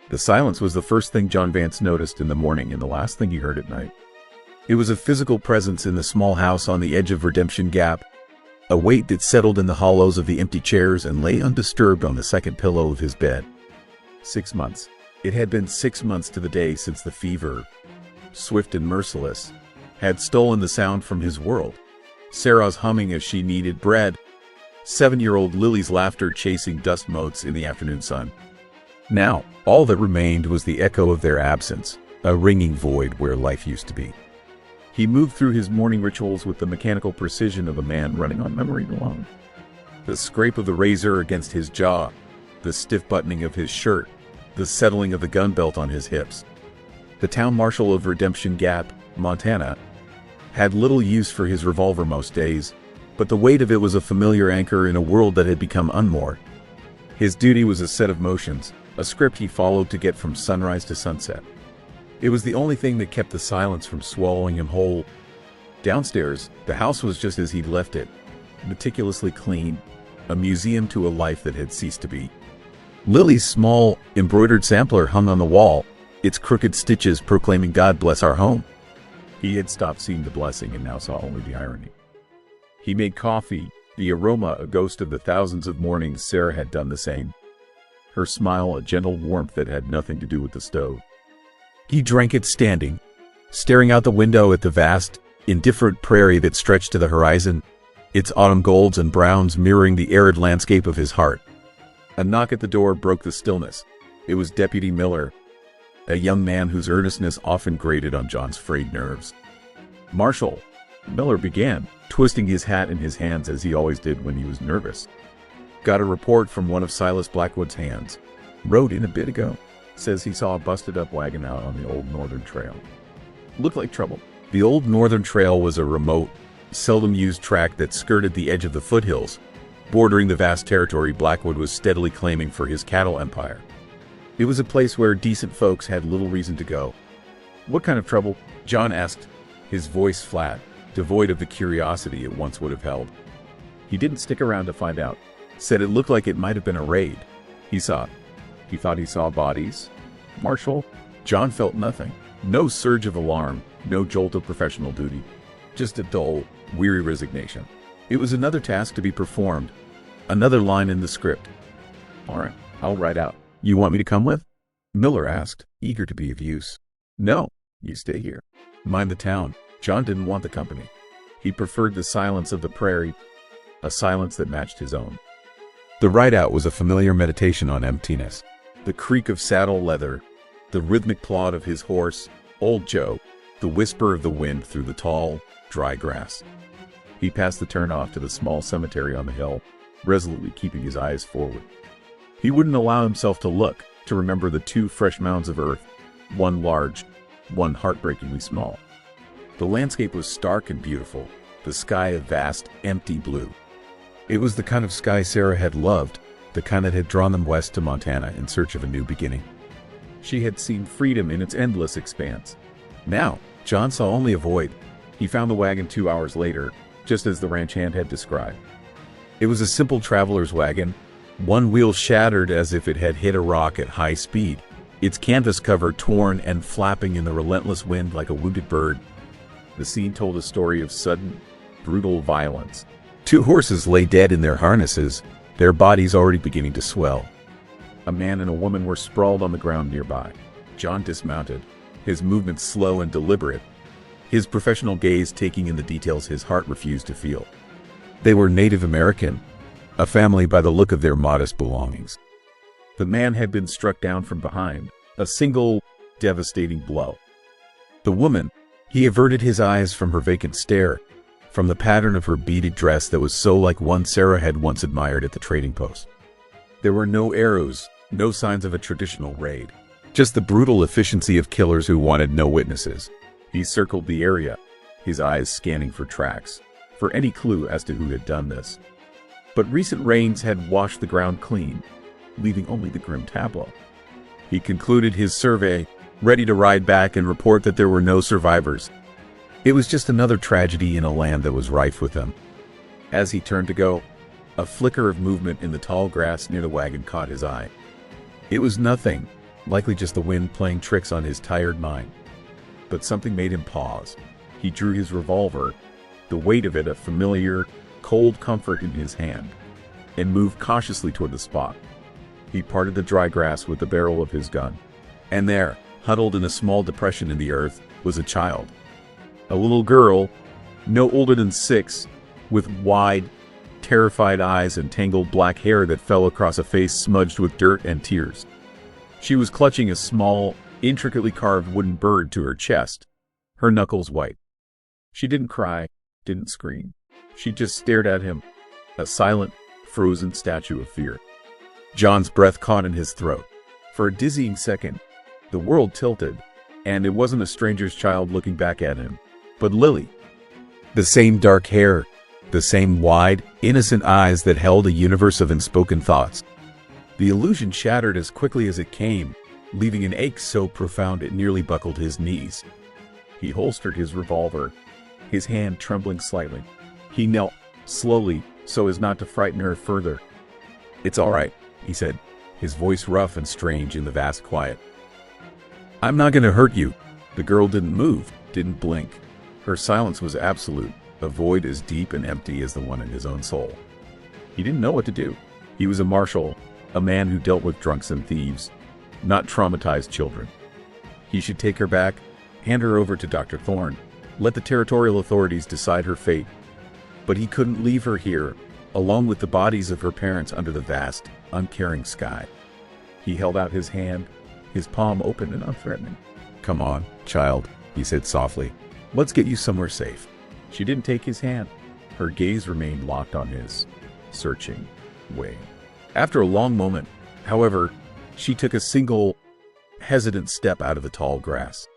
The silence was the first thing John Vance noticed in the morning and the last thing he heard at night. It was a physical presence in the small house on the edge of Redemption Gap, a weight that settled in the hollows of the empty chairs and lay undisturbed on the second pillow of his bed. 6 months. It had been 6 months to the day since the fever, swift and merciless, had stolen the sound from his world. Sarah's humming as she kneaded bread, 7-year-old Lily's laughter chasing dust motes in the afternoon sun. Now, all that remained was the echo of their absence, a ringing void where life used to be. He moved through his morning rituals with the mechanical precision of a man running on memory alone. The scrape of the razor against his jaw, the stiff buttoning of his shirt, the settling of the gun belt on his hips. The town marshal of Redemption Gap, Montana, had little use for his revolver most days, but the weight of it was a familiar anchor in a world that had become unmoored. His duty was a set of motions, a script he followed to get from sunrise to sunset. It was the only thing that kept the silence from swallowing him whole. Downstairs, the house was just as he'd left it, meticulously clean, a museum to a life that had ceased to be. Lily's small, embroidered sampler hung on the wall, its crooked stitches proclaiming "God bless our home." He had stopped seeing the blessing and now saw only the irony. He made coffee, the aroma a ghost of the thousands of mornings Sarah had done the same. Her smile a gentle warmth that had nothing to do with the stove. He drank it standing, staring out the window at the vast, indifferent prairie that stretched to the horizon, its autumn golds and browns mirroring the arid landscape of his heart. A knock at the door broke the stillness. It was Deputy Miller, a young man whose earnestness often grated on John's frayed nerves. "Marshal," Miller began, twisting his hat in his hands as he always did when he was nervous. "Got a report from one of Silas Blackwood's hands. Rode in a bit ago. Says he saw a busted-up wagon out on the old Northern Trail. Looked like trouble." The old Northern Trail was a remote, seldom-used track that skirted the edge of the foothills, bordering the vast territory Blackwood was steadily claiming for his cattle empire. It was a place where decent folks had little reason to go. "What kind of trouble?" John asked, his voice flat, devoid of the curiosity it once would have held. He didn't stick around to find out. Said it looked like it might have been a raid. He thought he saw bodies. "Marshal?" John felt nothing. No surge of alarm, no jolt of professional duty. Just a dull, weary resignation. It was another task to be performed. Another line in the script. "All right, I'll ride out. You want me to come with?" Miller asked, eager to be of use. "No, you stay here. Mind the town." John didn't want the company. He preferred the silence of the prairie, a silence that matched his own. The ride-out was a familiar meditation on emptiness. The creak of saddle leather, the rhythmic plod of his horse, Old Joe, the whisper of the wind through the tall, dry grass. He passed the turnoff to the small cemetery on the hill, resolutely keeping his eyes forward. He wouldn't allow himself to look, to remember the 2 fresh mounds of earth, one large, one heartbreakingly small. The landscape was stark and beautiful, the sky a vast, empty blue. It was the kind of sky Sarah had loved, the kind that had drawn them west to Montana in search of a new beginning. She had seen freedom in its endless expanse. Now, John saw only a void. He found the wagon 2 hours later, just as the ranch hand had described. It was a simple traveler's wagon, one wheel shattered as if it had hit a rock at high speed, its canvas cover torn and flapping in the relentless wind like a wounded bird. The scene told a story of sudden, brutal violence. 2 horses lay dead in their harnesses, their bodies already beginning to swell. A man and a woman were sprawled on the ground nearby. John dismounted, his movements slow and deliberate, his professional gaze taking in the details his heart refused to feel. They were Native American, a family by the look of their modest belongings. The man had been struck down from behind, a single, devastating blow. The woman, he averted his eyes from her vacant stare, from the pattern of her beaded dress that was so like one Sarah had once admired at the trading post. There were no arrows, no signs of a traditional raid, just the brutal efficiency of killers who wanted no witnesses. He circled the area, his eyes scanning for tracks, for any clue as to who had done this. But recent rains had washed the ground clean, leaving only the grim tableau. He concluded his survey, ready to ride back and report that there were no survivors. It was just another tragedy in a land that was rife with them. As he turned to go, a flicker of movement in the tall grass near the wagon caught his eye. It was nothing, likely just the wind playing tricks on his tired mind. But something made him pause. He drew his revolver, the weight of it a familiar, cold comfort in his hand, and moved cautiously toward the spot. He parted the dry grass with the barrel of his gun. And there, huddled in a small depression in the earth, was a child. A little girl, no older than 6, with wide, terrified eyes and tangled black hair that fell across a face smudged with dirt and tears. She was clutching a small, intricately carved wooden bird to her chest, her knuckles white. She didn't cry, didn't scream. She just stared at him, a silent, frozen statue of fear. John's breath caught in his throat. For a dizzying second, the world tilted, and it wasn't a stranger's child looking back at him, but Lily. The same dark hair, the same wide, innocent eyes that held a universe of unspoken thoughts. The illusion shattered as quickly as it came, leaving an ache so profound it nearly buckled his knees. He holstered his revolver, his hand trembling slightly. He knelt, slowly, so as not to frighten her further. "It's all right," he said, his voice rough and strange in the vast quiet. "I'm not going to hurt you." The girl didn't move, didn't blink. Her silence was absolute, a void as deep and empty as the one in his own soul. He didn't know what to do. He was a marshal, a man who dealt with drunks and thieves, not traumatized children. He should take her back, hand her over to Dr. Thorne, let the territorial authorities decide her fate. But he couldn't leave her here, along with the bodies of her parents under the vast, uncaring sky. He held out his hand, his palm open and unthreatening. "Come on, child," he said softly. "Let's get you somewhere safe." She didn't take his hand. Her gaze remained locked on his, searching, weighing. After a long moment, however, she took a single, hesitant step out of the tall grass.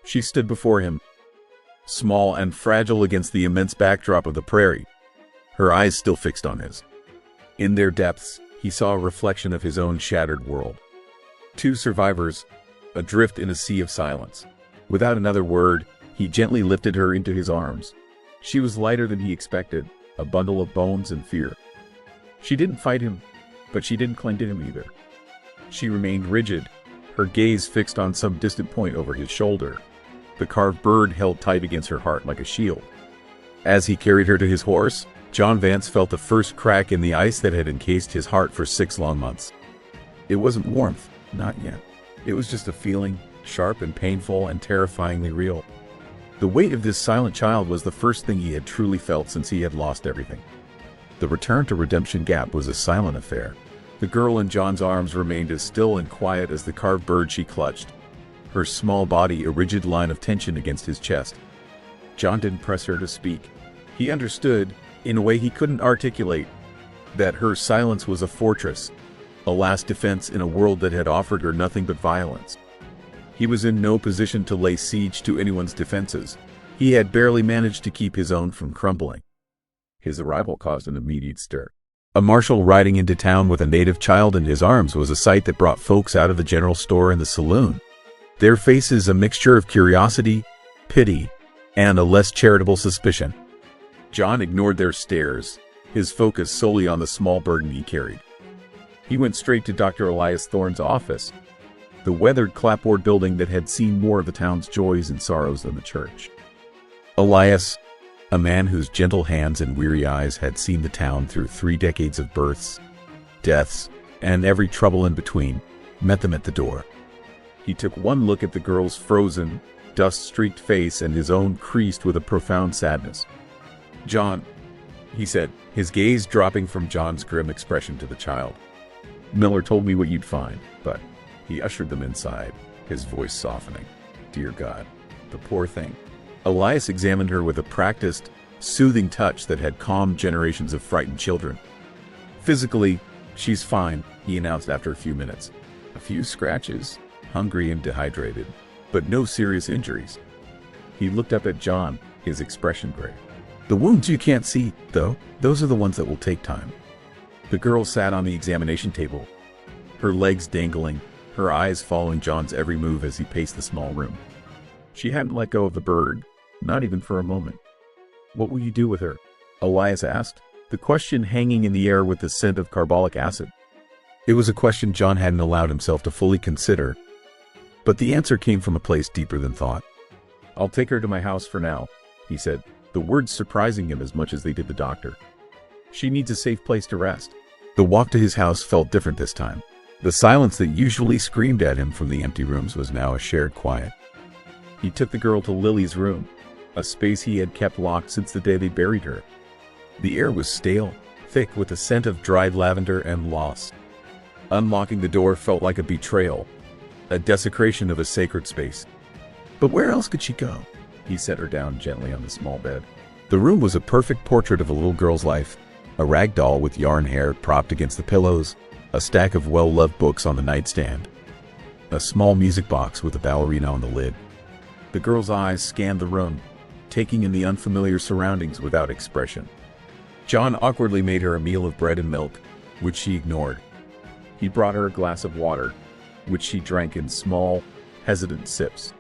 She stood before him, small and fragile against the immense backdrop of the prairie, her eyes still fixed on his. In their depths, he saw a reflection of his own shattered world. 2 survivors, adrift in a sea of silence. Without another word, he gently lifted her into his arms. She was lighter than he expected, a bundle of bones and fear. She didn't fight him, but she didn't cling to him either. She remained rigid, her gaze fixed on some distant point over his shoulder, the carved bird held tight against her heart like a shield. As he carried her to his horse, John Vance felt the first crack in the ice that had encased his heart for 6 long months. It wasn't warmth, not yet. It was just a feeling, sharp and painful and terrifyingly real. The weight of this silent child was the first thing he had truly felt since he had lost everything. The return to Redemption Gap was a silent affair. The girl in John's arms remained as still and quiet as the carved bird she clutched, her small body a rigid line of tension against his chest. John didn't press her to speak. He understood, in a way he couldn't articulate, that her silence was a fortress, a last defense in a world that had offered her nothing but violence. He was in no position to lay siege to anyone's defenses. He had barely managed to keep his own from crumbling. His arrival caused an immediate stir. A marshal riding into town with a native child in his arms was a sight that brought folks out of the general store and the saloon, their faces a mixture of curiosity, pity, and a less charitable suspicion. John ignored their stares, his focus solely on the small burden he carried. He went straight to Dr. Elias Thorne's office, the weathered clapboard building that had seen more of the town's joys and sorrows than the church. Elias, a man whose gentle hands and weary eyes had seen the town through 3 decades of births, deaths, and every trouble in between, met them at the door. He took one look at the girl's frozen, dust-streaked face and his own creased with a profound sadness. "John," he said, his gaze dropping from John's grim expression to the child. "Miller told me what you'd find, but..." He ushered them inside, his voice softening. "Dear God, the poor thing." Elias examined her with a practiced, soothing touch that had calmed generations of frightened children. "Physically, she's fine," he announced after a few minutes. "A few scratches, hungry and dehydrated, but no serious injuries." He looked up at John, his expression grave. "The wounds you can't see, though, those are the ones that will take time." The girl sat on the examination table, her legs dangling, her eyes following John's every move as he paced the small room. She hadn't let go of the bird, not even for a moment. "What will you do with her?" Elias asked, the question hanging in the air with the scent of carbolic acid. It was a question John hadn't allowed himself to fully consider, but the answer came from a place deeper than thought. "I'll take her to my house for now," he said, the words surprising him as much as they did the doctor. "She needs a safe place to rest." The walk to his house felt different this time. The silence that usually screamed at him from the empty rooms was now a shared quiet. He took the girl to Lily's room, a space he had kept locked since the day they buried her. The air was stale, thick with the scent of dried lavender and loss. Unlocking the door felt like a betrayal, a desecration of a sacred space. But where else could she go? He set her down gently on the small bed. The room was a perfect portrait of a little girl's life. A rag doll with yarn hair propped against the pillows, a stack of well-loved books on the nightstand, a small music box with a ballerina on the lid. The girl's eyes scanned the room, taking in the unfamiliar surroundings without expression. John awkwardly made her a meal of bread and milk, which she ignored. He brought her a glass of water, which she drank in small, hesitant sips.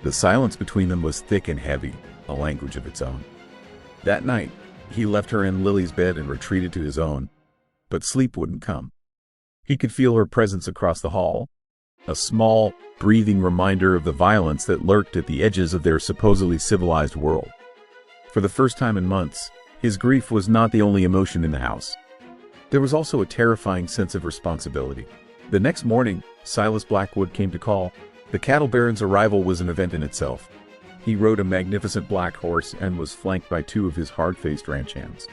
The silence between them was thick and heavy, a language of its own. That night, he left her in Lily's bed and retreated to his own, but sleep wouldn't come. He could feel her presence across the hall, a small, breathing reminder of the violence that lurked at the edges of their supposedly civilized world. For the first time in months, his grief was not the only emotion in the house. There was also a terrifying sense of responsibility. The next morning, Silas Blackwood came to call. The cattle baron's arrival was an event in itself. He rode a magnificent black horse and was flanked by two of his hard-faced ranch hands.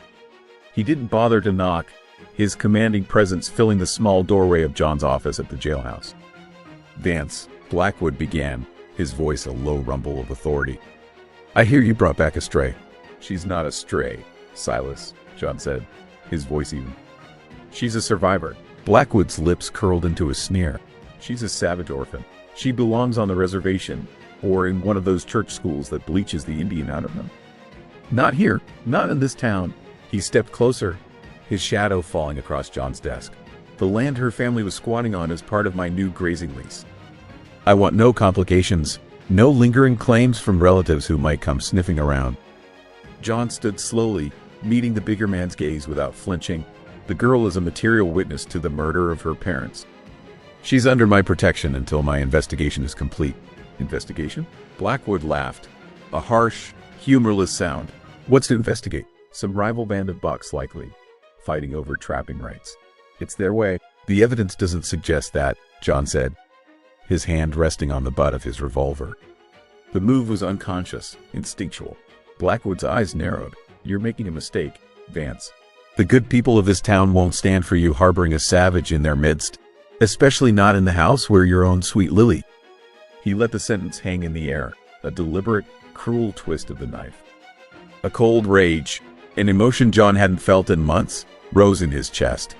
He didn't bother to knock, his commanding presence filling the small doorway of John's office at the jailhouse. "Vance," Blackwood began, his voice a low rumble of authority. "I hear you brought back a stray." "She's not a stray, Silas," John said, his voice even. "She's a survivor." Blackwood's lips curled into a sneer. "She's a savage orphan. She belongs on the reservation, or in one of those church schools that bleaches the Indian out of them. Not here, not in this town." He stepped closer, his shadow falling across John's desk. "The land her family was squatting on is part of my new grazing lease. I want no complications, no lingering claims from relatives who might come sniffing around." John stood slowly, meeting the bigger man's gaze without flinching. "The girl is a material witness to the murder of her parents. She's under my protection until my investigation is complete." "Investigation?" Blackwood laughed, a harsh, humorless sound. "What's to investigate? Some rival band of bucks, likely, fighting over trapping rights. It's their way." "The evidence doesn't suggest that," John said, his hand resting on the butt of his revolver. The move was unconscious, instinctual. Blackwood's eyes narrowed. "You're making a mistake, Vance. The good people of this town won't stand for you harboring a savage in their midst, especially not in the house where your own sweet Lily." He let the sentence hang in the air, a deliberate, cruel twist of the knife. A cold rage, an emotion John hadn't felt in months, rose in his chest.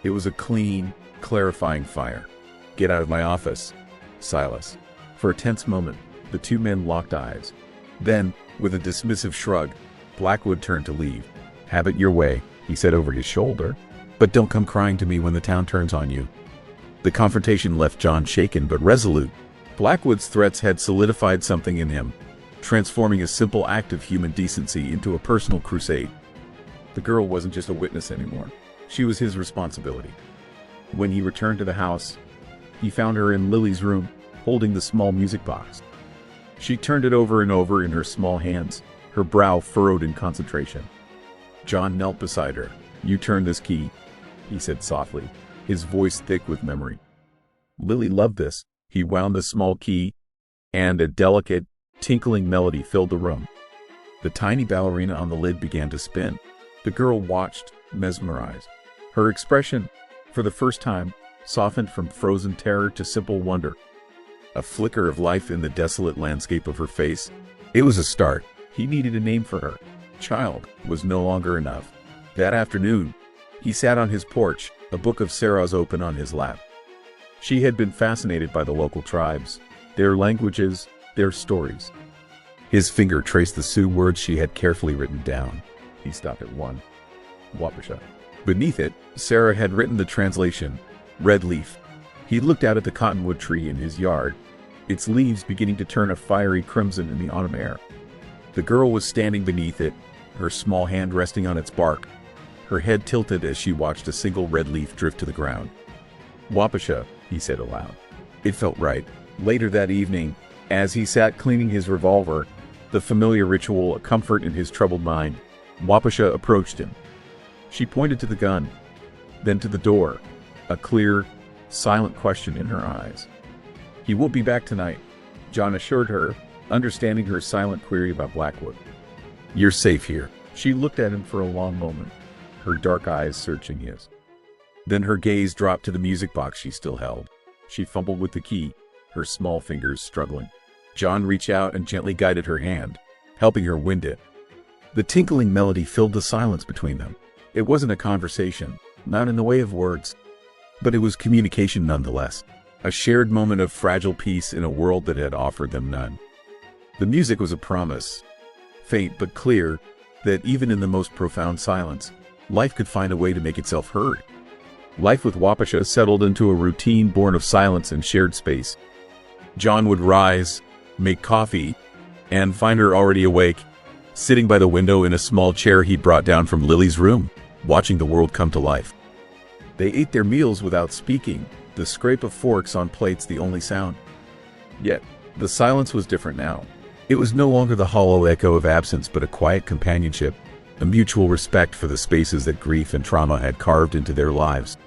It was a clean, clarifying fire. "Get out of my office, Silas." For a tense moment, the two men locked eyes. Then, with a dismissive shrug, Blackwood turned to leave. "Have it your way," he said over his shoulder, "but don't come crying to me when the town turns on you." The confrontation left John shaken but resolute. Blackwood's threats had solidified something in him, transforming a simple act of human decency into a personal crusade. The girl wasn't just a witness anymore. She was his responsibility. When he returned to the house, he found her in Lily's room, holding the small music box. She turned it over and over in her small hands, her brow furrowed in concentration. John knelt beside her. "You turn this key," he said softly, his voice thick with memory. Lily loved this. He wound the small key, and a delicate, tinkling melody filled the room. The tiny ballerina on the lid began to spin. The girl watched, mesmerized. Her expression, for the first time, softened from frozen terror to simple wonder. A flicker of life in the desolate landscape of her face. It was a start. He needed a name for her. Child was no longer enough. That afternoon, he sat on his porch, a book of Sarah's open on his lap. She had been fascinated by the local tribes, their languages, their stories. His finger traced the Sioux words she had carefully written down. He stopped at one. Wapisha. Beneath it, Sarah had written the translation, "Red leaf." He looked out at the cottonwood tree in his yard, its leaves beginning to turn a fiery crimson in the autumn air. The girl was standing beneath it, her small hand resting on its bark, her head tilted as she watched a single red leaf drift to the ground. "Wapisha," he said aloud. It felt right. Later that evening, as he sat cleaning his revolver, the familiar ritual a comfort in his troubled mind, Wapisha approached him. She pointed to the gun, then to the door, a clear, silent question in her eyes. "He won't be back tonight," John assured her, understanding her silent query about Blackwood. "You're safe here." She looked at him for a long moment, her dark eyes searching his. Then her gaze dropped to the music box she still held. She fumbled with the key, her small fingers struggling. John reached out and gently guided her hand, helping her wind it. The tinkling melody filled the silence between them. It wasn't a conversation, not in the way of words, but it was communication nonetheless, a shared moment of fragile peace in a world that had offered them none. The music was a promise, faint but clear, that even in the most profound silence, life could find a way to make itself heard. Life with Wapisha settled into a routine born of silence and shared space. John would rise, make coffee, and find her already awake, sitting by the window in a small chair he'd brought down from Lily's room, watching the world come to life. They ate their meals without speaking, the scrape of forks on plates the only sound. Yet, the silence was different now. It was no longer the hollow echo of absence, but a quiet companionship, a mutual respect for the spaces that grief and trauma had carved into their lives.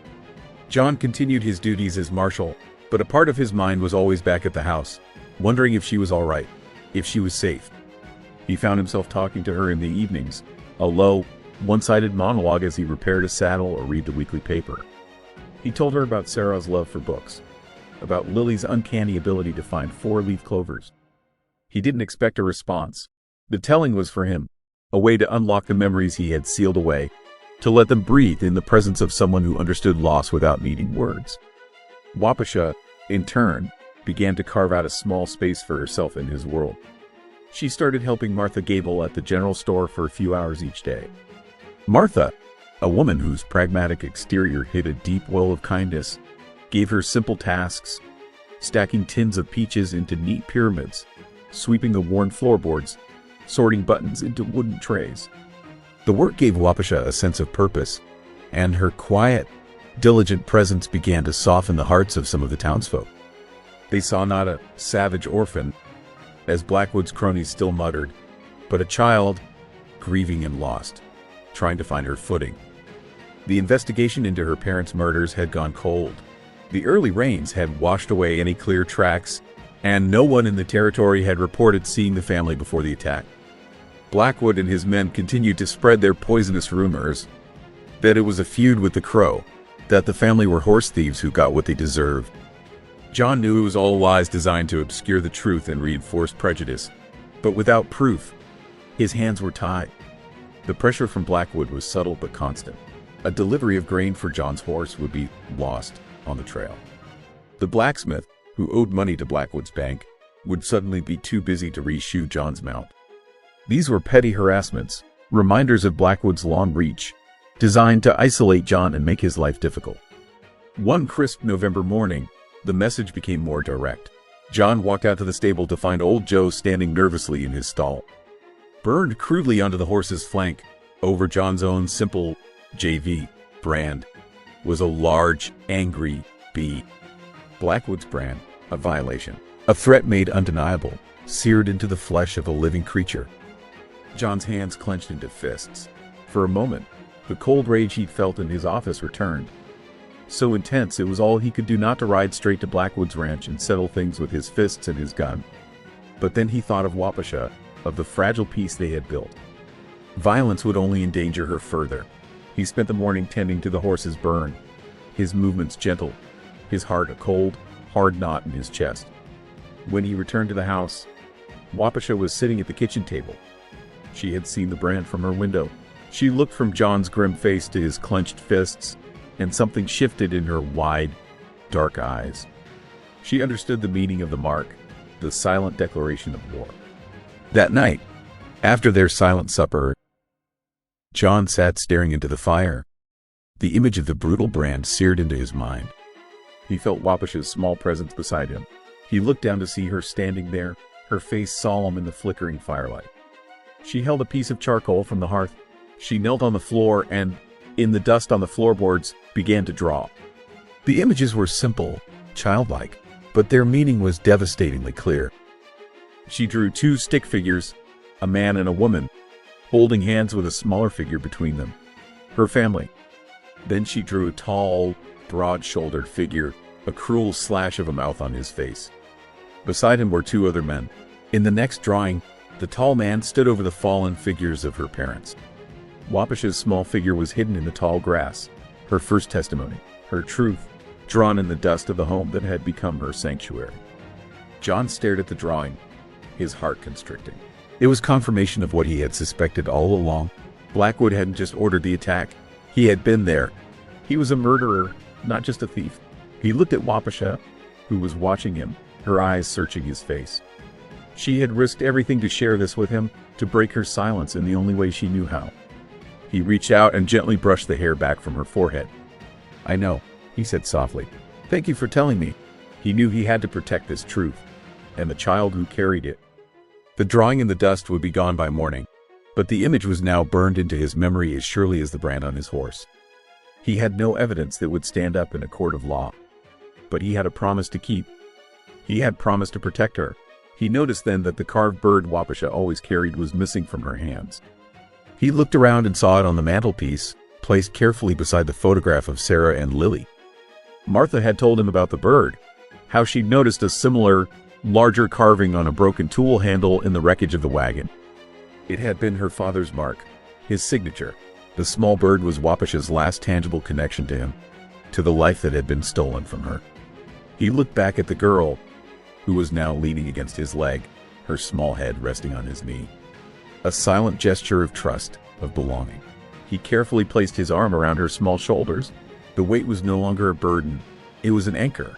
John continued his duties as marshal, but a part of his mind was always back at the house, wondering if she was all right, if she was safe. He found himself talking to her in the evenings, a low, one-sided monologue as he repaired a saddle or read the weekly paper. He told her about Sarah's love for books, about Lily's uncanny ability to find four-leaf clovers. He didn't expect a response. The telling was for him, a way to unlock the memories he had sealed away, to let them breathe in the presence of someone who understood loss without needing words. Wapisha, in turn, began to carve out a small space for herself in his world. She started helping Martha Gable at the general store for a few hours each day. Martha, a woman whose pragmatic exterior hid a deep well of kindness, gave her simple tasks, stacking tins of peaches into neat pyramids, sweeping the worn floorboards, sorting buttons into wooden trays. The work gave Wapisha a sense of purpose, and her quiet, diligent presence began to soften the hearts of some of the townsfolk. They saw not a savage orphan, as Blackwood's cronies still muttered, but a child, grieving and lost, trying to find her footing. The investigation into her parents' murders had gone cold. The early rains had washed away any clear tracks, and no one in the territory had reported seeing the family before the attack. Blackwood and his men continued to spread their poisonous rumors, that it was a feud with the Crow, that the family were horse thieves who got what they deserved. John knew it was all lies designed to obscure the truth and reinforce prejudice, but without proof, his hands were tied. The pressure from Blackwood was subtle but constant. A delivery of grain for John's horse would be lost on the trail. The blacksmith, who owed money to Blackwood's bank, would suddenly be too busy to reshoe John's mount. These were petty harassments, reminders of Blackwood's long reach, designed to isolate John and make his life difficult. One crisp November morning, the message became more direct. John walked out to the stable to find old Joe standing nervously in his stall. Burned crudely onto the horse's flank, over John's own simple JV brand, was a large, angry bee. Blackwood's brand, a violation, a threat made undeniable, seared into the flesh of a living creature. John's hands clenched into fists. For a moment, the cold rage he'd felt in his office returned. So intense it was all he could do not to ride straight to Blackwood's ranch and settle things with his fists and his gun. But then he thought of Wapisha, of the fragile peace they had built. Violence would only endanger her further. He spent the morning tending to the horse's burn, his movements gentle, his heart a cold, hard knot in his chest. When he returned to the house, Wapisha was sitting at the kitchen table. She had seen the brand from her window. She looked from John's grim face to his clenched fists, and something shifted in her wide, dark eyes. She understood the meaning of the mark, the silent declaration of war. That night, after their silent supper, John sat staring into the fire. The image of the brutal brand seared into his mind. He felt Wapisha's small presence beside him. He looked down to see her standing there, her face solemn in the flickering firelight. She held a piece of charcoal from the hearth. She knelt on the floor and, in the dust on the floorboards, began to draw. The images were simple, childlike, but their meaning was devastatingly clear. She drew two stick figures, a man and a woman, holding hands with a smaller figure between them, her family. Then she drew a tall, broad-shouldered figure, a cruel slash of a mouth on his face. Beside him were two other men. In the next drawing, the tall man stood over the fallen figures of her parents. Wapisha's small figure was hidden in the tall grass, her first testimony, her truth, drawn in the dust of the home that had become her sanctuary. John stared at the drawing, his heart constricting. It was confirmation of what he had suspected all along. Blackwood hadn't just ordered the attack. He had been there. He was a murderer, not just a thief. He looked at Wapisha, who was watching him, her eyes searching his face. She had risked everything to share this with him, to break her silence in the only way she knew how. He reached out and gently brushed the hair back from her forehead. "I know," he said softly. "Thank you for telling me." He knew he had to protect this truth, and the child who carried it. The drawing in the dust would be gone by morning, but the image was now burned into his memory as surely as the brand on his horse. He had no evidence that would stand up in a court of law, but he had a promise to keep. He had promised to protect her. He noticed then that the carved bird Wapisha always carried was missing from her hands. He looked around and saw it on the mantelpiece, placed carefully beside the photograph of Sarah and Lily. Martha had told him about the bird, how she'd noticed a similar, larger carving on a broken tool handle in the wreckage of the wagon. It had been her father's mark, his signature. The small bird was Wapisha's last tangible connection to him, to the life that had been stolen from her. He looked back at the girl, who was now leaning against his leg, her small head resting on his knee. A silent gesture of trust, of belonging. He carefully placed his arm around her small shoulders. The weight was no longer a burden, it was an anchor.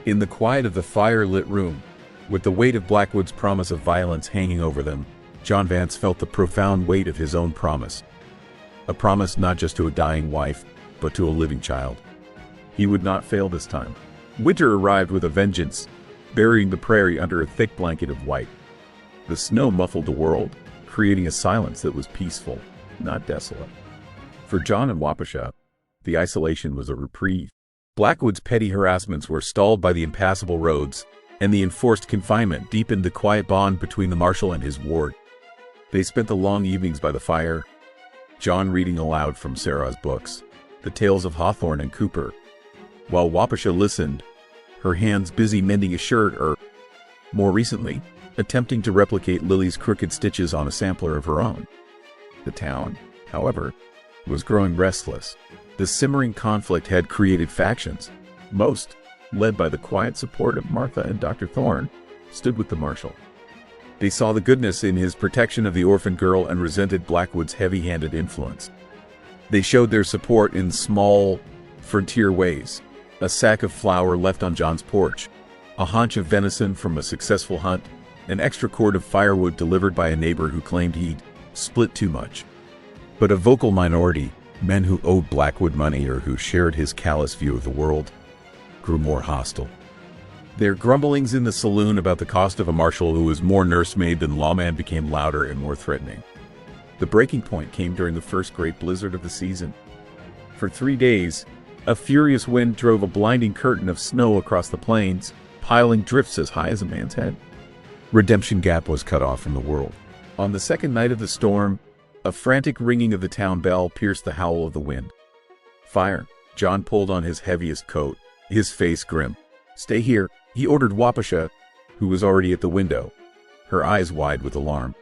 In the quiet of the fire-lit room, with the weight of Blackwood's promise of violence hanging over them, John Vance felt the profound weight of his own promise. A promise not just to a dying wife, but to a living child. He would not fail this time. Winter arrived with a vengeance, burying the prairie under a thick blanket of white. The snow muffled the world, creating a silence that was peaceful, not desolate. For John and Wapisha, the isolation was a reprieve. Blackwood's petty harassments were stalled by the impassable roads, and the enforced confinement deepened the quiet bond between the marshal and his ward. They spent the long evenings by the fire, John reading aloud from Sarah's books, the tales of Hawthorne and Cooper, while Wapisha listened, her hands busy mending a shirt or, more recently, attempting to replicate Lily's crooked stitches on a sampler of her own. The town, however, was growing restless. The simmering conflict had created factions. Most, led by the quiet support of Martha and Dr. Thorne, stood with the marshal. They saw the goodness in his protection of the orphan girl and resented Blackwood's heavy-handed influence. They showed their support in small, frontier ways. A sack of flour left on John's porch, a haunch of venison from a successful hunt, an extra cord of firewood delivered by a neighbor who claimed he'd split too much. But a vocal minority, men who owed Blackwood money or who shared his callous view of the world, grew more hostile. Their grumblings in the saloon about the cost of a marshal who was more nursemaid than lawman became louder and more threatening. The breaking point came during the first great blizzard of the season. For 3 days, a furious wind drove a blinding curtain of snow across the plains, piling drifts as high as a man's head. Redemption Gap was cut off from the world. On the second night of the storm, a frantic ringing of the town bell pierced the howl of the wind. Fire. John pulled on his heaviest coat, his face grim. "Stay here," he ordered Wapisha, who was already at the window, her eyes wide with alarm.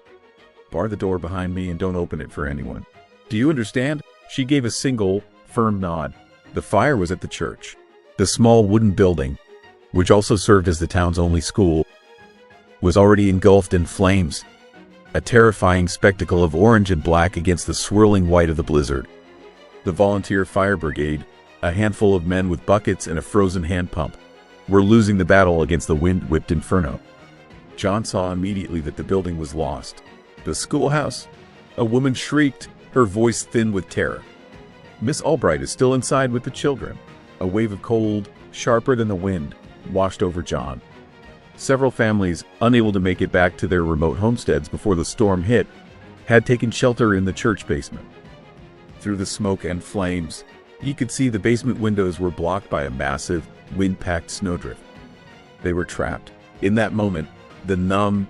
"Bar the door behind me and don't open it for anyone. Do you understand?" She gave a single, firm nod. The fire was at the church. The small wooden building, which also served as the town's only school, was already engulfed in flames, a terrifying spectacle of orange and black against the swirling white of the blizzard. The volunteer fire brigade, a handful of men with buckets and a frozen hand pump, were losing the battle against the wind-whipped inferno. John saw immediately that the building was lost. "The schoolhouse?" A woman shrieked, her voice thin with terror. "Miss Albright is still inside with the children." A wave of cold, sharper than the wind, washed over John. Several families, unable to make it back to their remote homesteads before the storm hit, had taken shelter in the church basement. Through the smoke and flames, He could see the basement windows were blocked by a massive, wind-packed snowdrift. They were trapped. In that moment, the numb,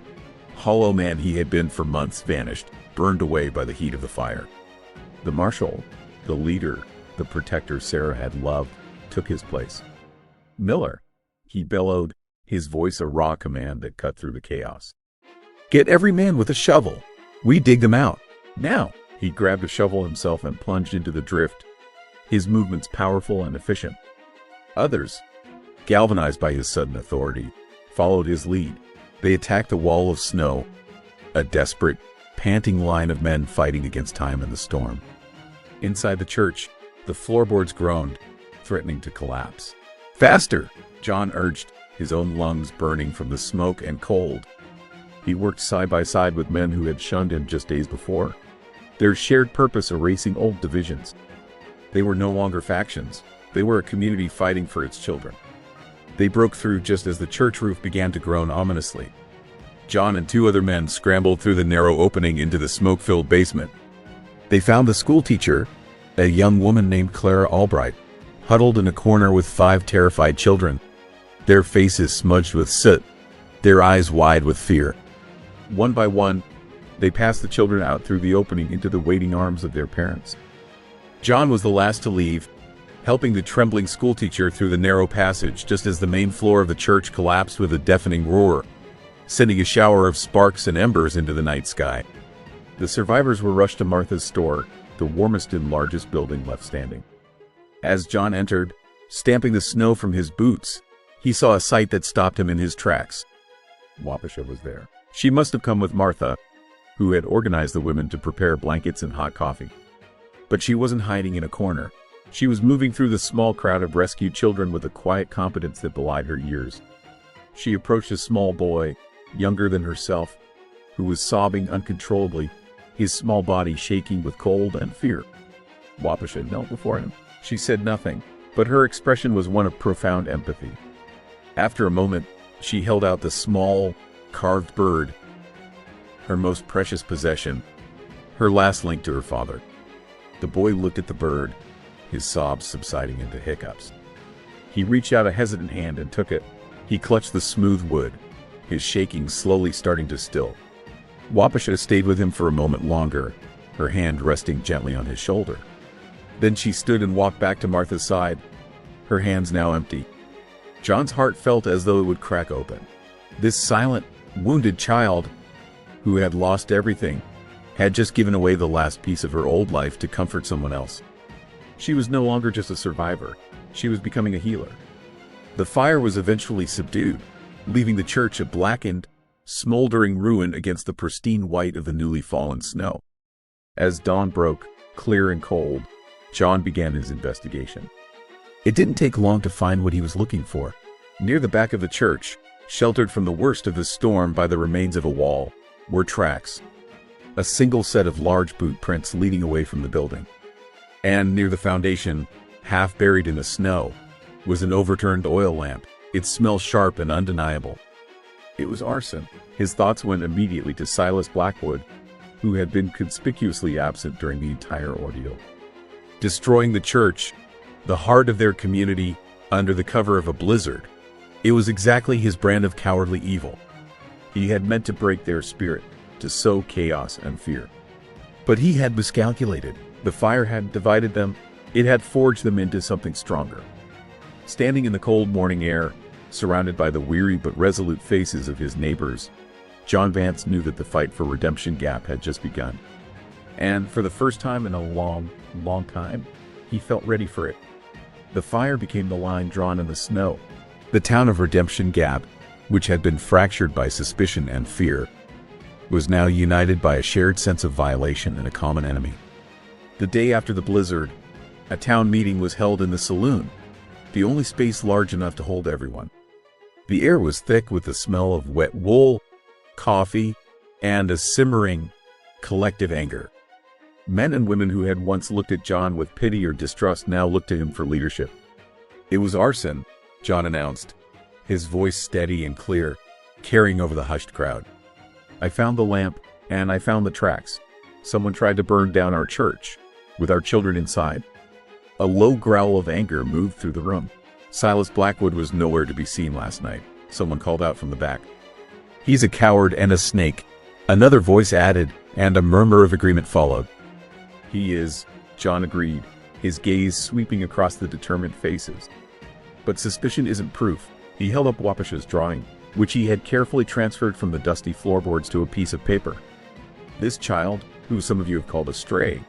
hollow man he had been for months vanished, burned away by the heat of the fire. The marshal, the leader, the protector Sarah had loved, took his place. "Miller," he bellowed, his voice a raw command that cut through the chaos. "Get every man with a shovel. We dig them out. Now!" He grabbed a shovel himself and plunged into the drift, his movements powerful and efficient. Others, galvanized by his sudden authority, followed his lead. They attacked the wall of snow, a desperate, panting line of men fighting against time and the storm. Inside the church, the floorboards groaned, threatening to collapse. "Faster!" John urged, his own lungs burning from the smoke and cold. He worked side by side with men who had shunned him just days before, their shared purpose erasing old divisions. They were no longer factions. They were a community fighting for its children. They broke through just as the church roof began to groan ominously. John and two other men scrambled through the narrow opening into the smoke-filled basement. They found the schoolteacher, a young woman named Clara Albright, huddled in a corner with 5 terrified children, their faces smudged with soot, their eyes wide with fear. One by one, they passed the children out through the opening into the waiting arms of their parents. John was the last to leave, helping the trembling schoolteacher through the narrow passage just as the main floor of the church collapsed with a deafening roar, sending a shower of sparks and embers into the night sky. The survivors were rushed to Martha's store, the warmest and largest building left standing. As John entered, stamping the snow from his boots, he saw a sight that stopped him in his tracks. Wapisha was there. She must have come with Martha, who had organized the women to prepare blankets and hot coffee. But she wasn't hiding in a corner. She was moving through the small crowd of rescued children with a quiet competence that belied her years. She approached a small boy, younger than herself, who was sobbing uncontrollably, his small body shaking with cold and fear. Wapisha knelt before him. She said nothing, but her expression was one of profound empathy. After a moment, she held out the small, carved bird, her most precious possession, her last link to her father. The boy looked at the bird, his sobs subsiding into hiccups. He reached out a hesitant hand and took it. He clutched the smooth wood, his shaking slowly starting to still. Wapisha stayed with him for a moment longer, her hand resting gently on his shoulder. Then she stood and walked back to Martha's side, her hands now empty. John's heart felt as though it would crack open. This silent, wounded child, who had lost everything, had just given away the last piece of her old life to comfort someone else. She was no longer just a survivor. She was becoming a healer. The fire was eventually subdued, leaving the church a blackened, smoldering ruin against the pristine white of the newly fallen snow. As dawn broke, clear and cold, John began his investigation. It didn't take long to find what he was looking for. Near the back of the church, sheltered from the worst of the storm by the remains of a wall, were tracks. A single set of large boot prints leading away from the building. And near the foundation, half buried in the snow, was an overturned oil lamp, its smell sharp and undeniable. It was arson. His thoughts went immediately to Silas Blackwood, who had been conspicuously absent during the entire ordeal. Destroying the church, the heart of their community, under the cover of a blizzard. It was exactly his brand of cowardly evil. He had meant to break their spirit, to sow chaos and fear. But he had miscalculated. The fire had divided them. It had forged them into something stronger. Standing in the cold morning air, surrounded by the weary but resolute faces of his neighbors, John Vance knew that the fight for Redemption Gap had just begun. And for the first time in a long, long time, he felt ready for it. The fire became the line drawn in the snow. The town of Redemption Gap, which had been fractured by suspicion and fear, was now united by a shared sense of violation and a common enemy. The day after the blizzard, a town meeting was held in the saloon, the only space large enough to hold everyone. The air was thick with the smell of wet wool, coffee, and a simmering, collective anger. Men and women who had once looked at John with pity or distrust now looked to him for leadership. "It was arson," John announced, his voice steady and clear, carrying over the hushed crowd. "I found the lamp, and I found the tracks. Someone tried to burn down our church, with our children inside." A low growl of anger moved through the room. Silas Blackwood was nowhere to be seen last night, someone called out from the back. "He's a coward and a snake," another voice added, and a murmur of agreement followed. "He is," John agreed, his gaze sweeping across the determined faces. But suspicion isn't proof. He held up Wapish's drawing, which he had carefully transferred from the dusty floorboards to a piece of paper. This child, who some of you have called a stray,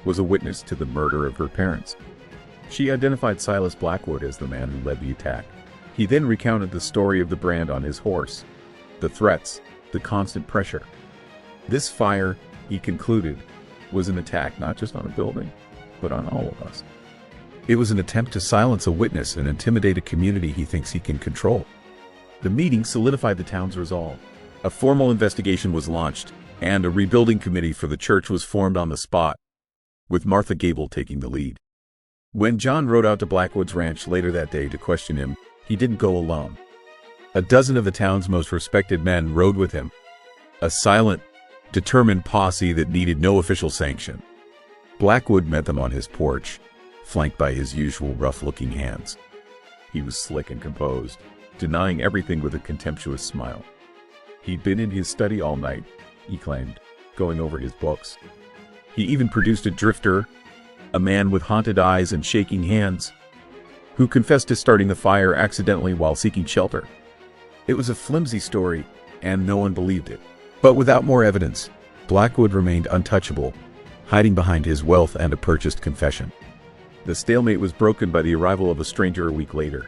was a witness to the murder of her parents. She identified Silas Blackwood as the man who led the attack. He then recounted the story of the brand on his horse, the threats, the constant pressure. This fire, he concluded, was an attack not just on a building, but on all of us. It was an attempt to silence a witness and intimidate a community he thinks he can control. The meeting solidified the town's resolve. A formal investigation was launched, and a rebuilding committee for the church was formed on the spot, with Martha Gable taking the lead. When John rode out to Blackwood's ranch later that day to question him, he didn't go alone. A dozen of the town's most respected men rode with him, a silent, determined posse that needed no official sanction. Blackwood met them on his porch, flanked by his usual rough-looking hands. He was slick and composed, denying everything with a contemptuous smile. He'd been in his study all night, he claimed, going over his books. He even produced a drifter, a man with haunted eyes and shaking hands, who confessed to starting the fire accidentally while seeking shelter. It was a flimsy story, and no one believed it. But without more evidence, Blackwood remained untouchable, hiding behind his wealth and a purchased confession. The stalemate was broken by the arrival of a stranger a week later.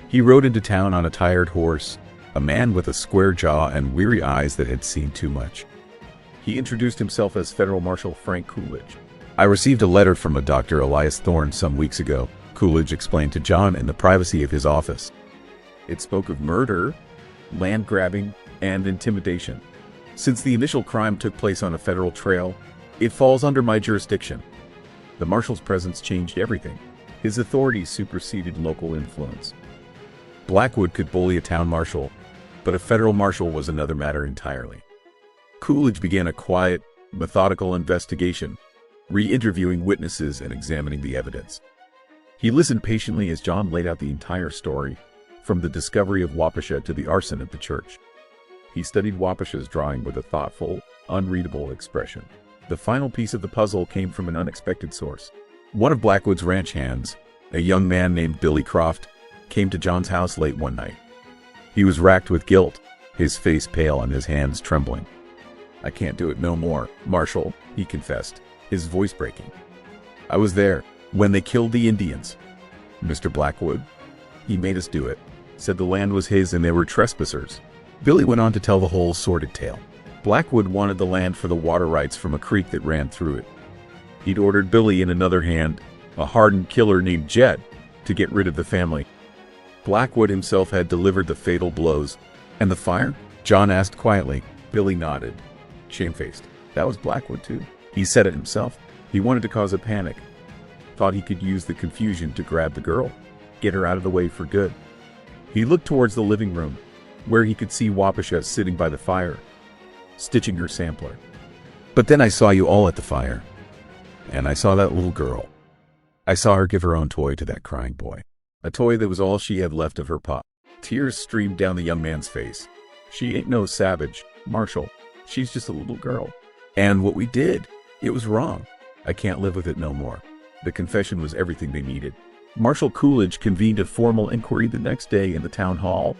He rode into town on a tired horse, a man with a square jaw and weary eyes that had seen too much. He introduced himself as Federal Marshal Frank Coolidge. "I received a letter from a Dr. Elias Thorne some weeks ago," Coolidge explained to John in the privacy of his office. It spoke of murder, land grabbing, and intimidation. "Since the initial crime took place on a federal trail, it falls under my jurisdiction." The marshal's presence changed everything. His authority superseded local influence. Blackwood could bully a town marshal, but a federal marshal was another matter entirely. Coolidge began a quiet, methodical investigation, re-interviewing witnesses and examining the evidence. He listened patiently as John laid out the entire story, from the discovery of Wapisha to the arson at the church. He studied Wapisha's drawing with a thoughtful, unreadable expression. The final piece of the puzzle came from an unexpected source. One of Blackwood's ranch hands, a young man named Billy Croft, came to John's house late one night. He was racked with guilt, his face pale and his hands trembling. "I can't do it no more, Marshal," he confessed, his voice breaking. "I was there when they killed the Indians. Mr. Blackwood, he made us do it, said the land was his and they were trespassers." Billy went on to tell the whole sordid tale. Blackwood wanted the land for the water rights from a creek that ran through it. He'd ordered Billy in another hand, a hardened killer named Jed, to get rid of the family. Blackwood himself had delivered the fatal blows. "And the fire?" John asked quietly. Billy nodded, shamefaced. "That was Blackwood too. He said it himself. He wanted to cause a panic. Thought he could use the confusion to grab the girl, get her out of the way for good." He looked towards the living room, where he could see Wapisha sitting by the fire, stitching her sampler. "But then I saw you all at the fire, and I saw that little girl. I saw her give her own toy to that crying boy, a toy that was all she had left of her pop." Tears streamed down the young man's face. "She ain't no savage, Marshal. She's just a little girl. And what we did, it was wrong. I can't live with it no more." The confession was everything they needed. Marshal Coolidge convened a formal inquiry the next day in the town hall,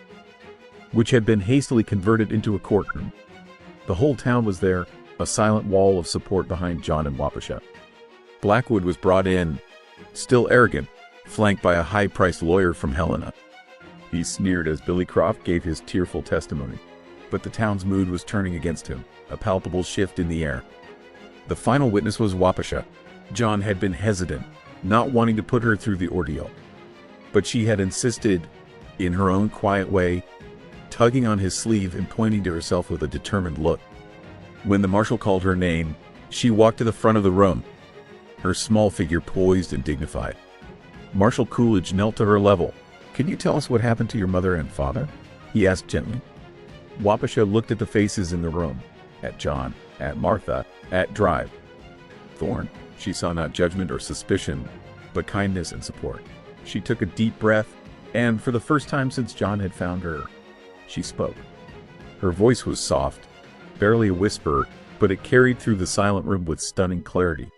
which had been hastily converted into a courtroom. The whole town was there, a silent wall of support behind John and Wapisha. Blackwood was brought in, still arrogant, flanked by a high-priced lawyer from Helena. He sneered as Billy Croft gave his tearful testimony. But the town's mood was turning against him, a palpable shift in the air. The final witness was Wapisha. John had been hesitant, not wanting to put her through the ordeal. But she had insisted, in her own quiet way, tugging on his sleeve and pointing to herself with a determined look. When the marshal called her name, she walked to the front of the room, her small figure poised and dignified. Marshal Coolidge knelt to her level. "Can you tell us what happened to your mother and father?" he asked gently. Wapisha looked at the faces in the room, at John, at Martha, at Drive. Thorne. She saw not judgment or suspicion, but kindness and support. She took a deep breath, and for the first time since John had found her, she spoke. Her voice was soft, barely a whisper, but it carried through the silent room with stunning clarity.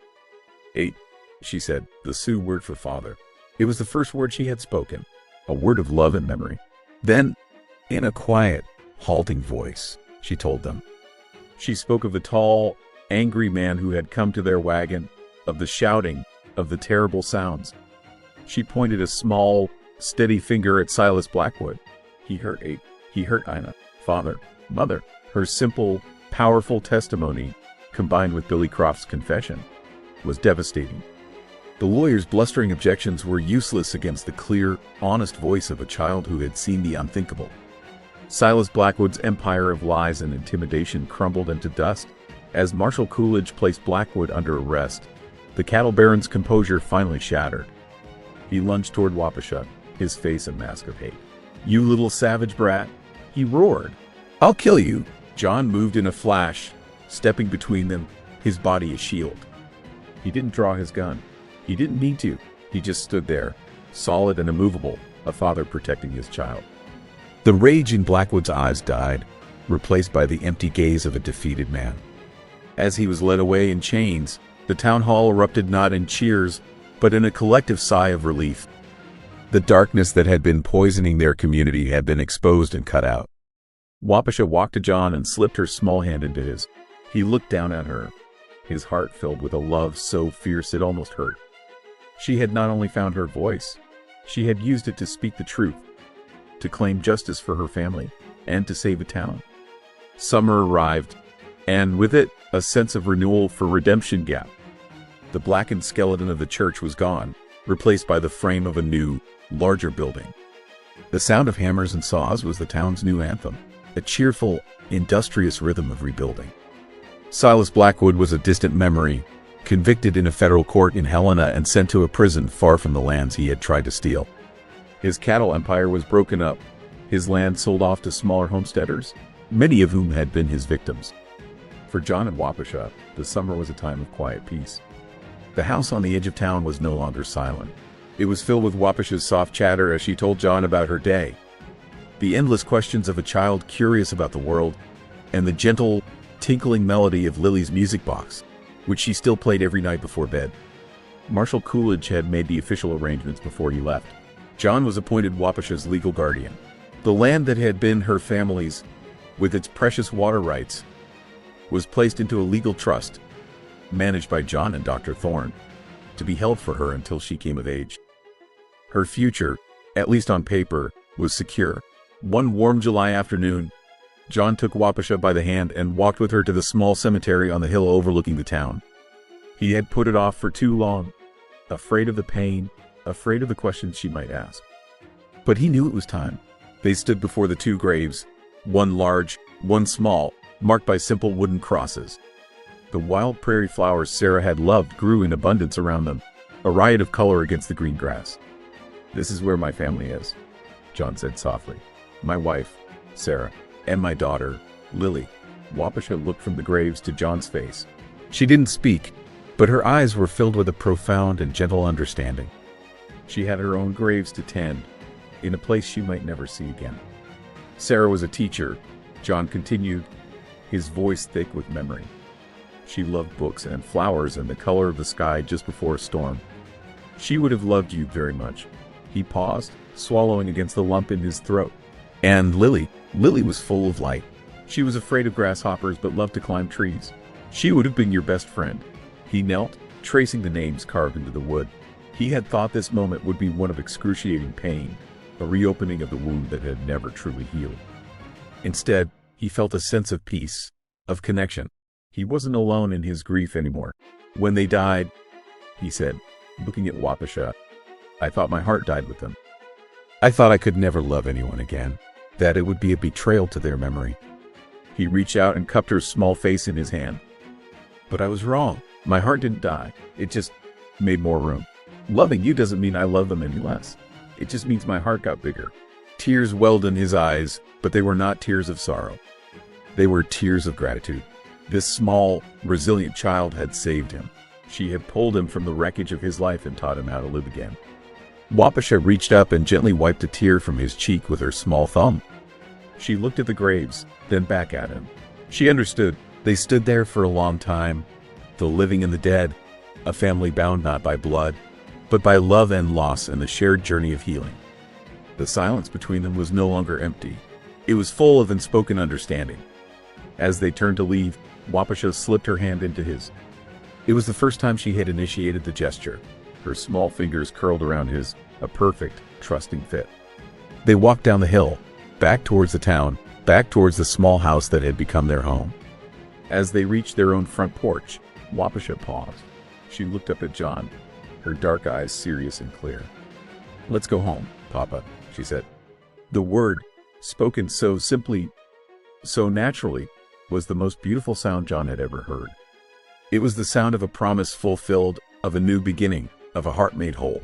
"Eight," she said, the Sioux word for father. It was the first word she had spoken, a word of love and memory. Then, in a quiet, halting voice, she told them. She spoke of the tall, angry man who had come to their wagon, of the shouting, of the terrible sounds. She pointed a small, steady finger at Silas Blackwood. He hurt Eight. He hurt Ina. Father, mother. Her simple, powerful testimony, combined with Billy Croft's confession, was devastating. The lawyer's blustering objections were useless against the clear, honest voice of a child who had seen the unthinkable. Silas Blackwood's empire of lies and intimidation crumbled into dust. As Marshal Coolidge placed Blackwood under arrest, the cattle baron's composure finally shattered. He lunged toward Waukesha, his face a mask of hate. "You little savage brat," he roared. "I'll kill you." John moved in a flash, stepping between them, his body a shield. He didn't draw his gun. He didn't need to. He just stood there, solid and immovable, a father protecting his child. The rage in Blackwood's eyes died, replaced by the empty gaze of a defeated man. As he was led away in chains, the town hall erupted not in cheers, but in a collective sigh of relief. The darkness that had been poisoning their community had been exposed and cut out. Waukesha walked to John and slipped her small hand into his. He looked down at her, his heart filled with a love so fierce it almost hurt. She had not only found her voice, she had used it to speak the truth, to claim justice for her family, and to save a town. Summer arrived, and with it, a sense of renewal for Redemption Gap. The blackened skeleton of the church was gone, replaced by the frame of a new, larger building. The sound of hammers and saws was the town's new anthem, a cheerful, industrious rhythm of rebuilding. Silas Blackwood was a distant memory, convicted in a federal court in Helena and sent to a prison far from the lands he had tried to steal. His cattle empire was broken up, his land sold off to smaller homesteaders, many of whom had been his victims. For John and Waukesha, the summer was a time of quiet peace. The house on the edge of town was no longer silent. It was filled with Waukesha's soft chatter as she told John about her day, the endless questions of a child curious about the world, and the gentle, tinkling melody of Lily's music box, which she still played every night before bed. Marshal Coolidge had made the official arrangements before he left. John was appointed Waukesha's legal guardian. The land that had been her family's, with its precious water rights, was placed into a legal trust, managed by John and Dr. Thorne, to be held for her until she came of age. Her future, at least on paper, was secure. One warm July afternoon, John took Waukesha by the hand and walked with her to the small cemetery on the hill overlooking the town. He had put it off for too long, afraid of the pain, afraid of the questions she might ask. But he knew it was time. They stood before the two graves, one large, one small, marked by simple wooden crosses. The wild prairie flowers Sarah had loved grew in abundance around them, a riot of color against the green grass. "This is where my family is," John said softly. "My wife, Sarah, and my daughter, Lily." Waukesha looked from the graves to John's face. She didn't speak, but her eyes were filled with a profound and gentle understanding. She had her own graves to tend, in a place she might never see again. "Sarah was a teacher," John continued, his voice thick with memory. "She loved books and flowers and the color of the sky just before a storm. She would have loved you very much." He paused, swallowing against the lump in his throat. "And Lily was full of light. She was afraid of grasshoppers but loved to climb trees. She would have been your best friend." He knelt, tracing the names carved into the wood. He had thought this moment would be one of excruciating pain, a reopening of the wound that had never truly healed. Instead, he felt a sense of peace, of connection. He wasn't alone in his grief anymore. "When they died," he said, looking at Waukesha, "I thought my heart died with them. I thought I could never love anyone again, that it would be a betrayal to their memory." He reached out and cupped her small face in his hand. "But I was wrong. My heart didn't die. It just made more room. Loving you doesn't mean I love them any less. It just means my heart got bigger." Tears welled in his eyes, but they were not tears of sorrow. They were tears of gratitude. This small, resilient child had saved him. She had pulled him from the wreckage of his life and taught him how to live again. Waukesha reached up and gently wiped a tear from his cheek with her small thumb. She looked at the graves, then back at him. She understood. They stood there for a long time, the living and the dead, a family bound not by blood, but by love and loss and the shared journey of healing. The silence between them was no longer empty. It was full of unspoken understanding. As they turned to leave, Waukesha slipped her hand into his. It was the first time she had initiated the gesture. Her small fingers curled around his, a perfect, trusting fit. They walked down the hill, back towards the town, back towards the small house that had become their home. As they reached their own front porch, Waukesha paused. She looked up at John, her dark eyes serious and clear. "Let's go home, Papa," she said. The word, spoken so simply, so naturally, was the most beautiful sound John had ever heard. It was the sound of a promise fulfilled, of a new beginning, of a heart made whole.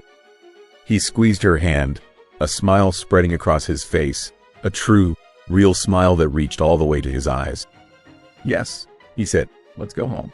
He squeezed her hand, a smile spreading across his face, a true, real smile that reached all the way to his eyes. "Yes," he said, "let's go home."